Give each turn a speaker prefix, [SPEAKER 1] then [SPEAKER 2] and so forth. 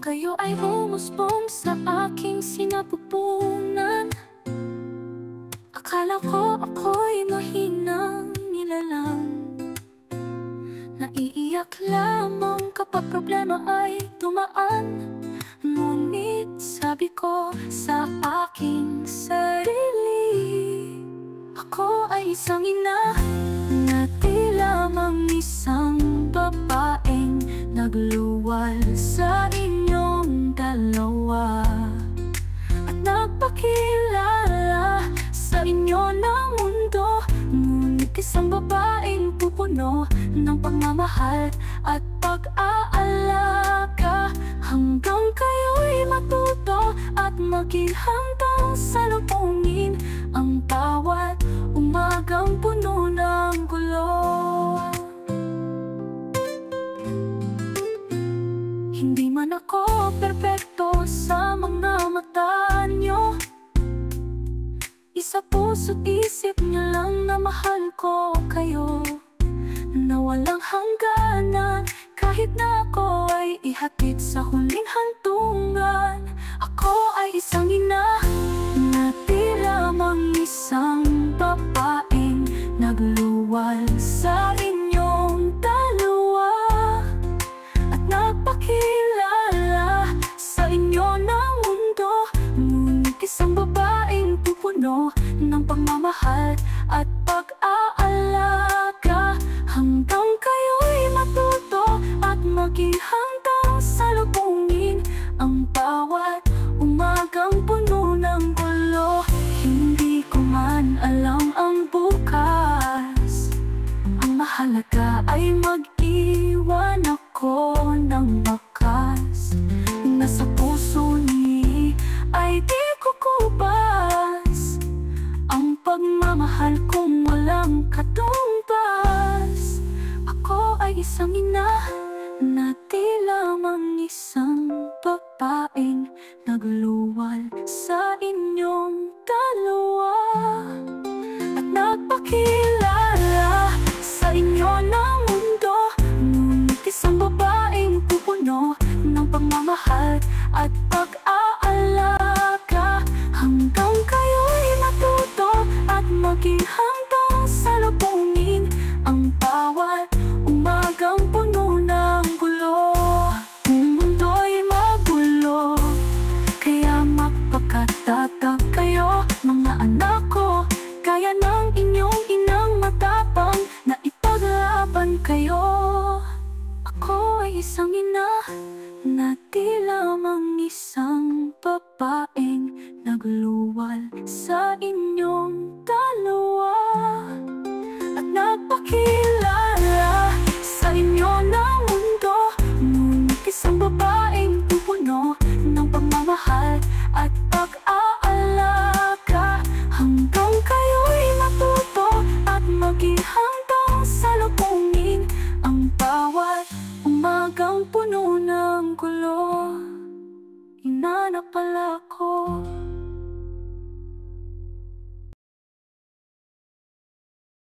[SPEAKER 1] kayo ay humusbong sa aking sinapupunan. Akala ko ako'y mahinang nilalang, naiiyak lamang kapag problema ay dumaan. Ngunit sabi ko sa aking sarili, ako ay isang ina na di lamang isang babaeng nagluwal sa inyong dalawa at nagpakilala sa inyo ng mundo. Ngunit isang babaeng pupuno ng pagmamahal at pag-aalaga, hanggang kayo'y matuto at maging handang salubungin ang bawat umagang puno ng gulo. Hindi man ako perpekto sa mga mata nyo, isa puso't isip nyo lang na mahal ko kayo, na walang hangganan. Kahit na ako ay ihatid sa huling hantungan, ako ay isang ina na di lamang isang babaeng nagluwal sa inyong dalawa at nagpakilala sa inyo ng mundo. Ngunit isang babaeng pupuno ng pagmamahal at pag-aalaga, hanggang kayo'y matuto at maging handang salubungin ang bawat umagang puno ng gulo. Hindi ko man alam ang bukas, ang mahalaga ay mag-iwan ako ng wakas. Nasa puso ni ay di kukubas ang pagmamahal kong walang katumbas. Ako ay isang ina na di lamang isang babaeng nagluwal sa inyong dalawa at nagpakilala sa inyo ng mundo. Ngunit isang babaeng pupuno ng pagmamahal at pag-aalaga, hanggang kayo'y matuto at maging handang salubungin ang bawat umagang puno ng gulo. Ang mundo'y magulo, kaya magpakatatag kayo mga anak ko, gaya ng inyong inang matapang na ipaglaban kayo. Ako ay isang ina na di lamang isang babaeng nagluwal sa inyong dalawa at nagpakilala sa inyo ng mundo. Ngunit isang babaeng pupuno ng pagmamahal at pag-aalaga, hanggang kayo'y matuto at maging handang salubungin ang bawat umagang puno ng gulo. Ina na pala ko.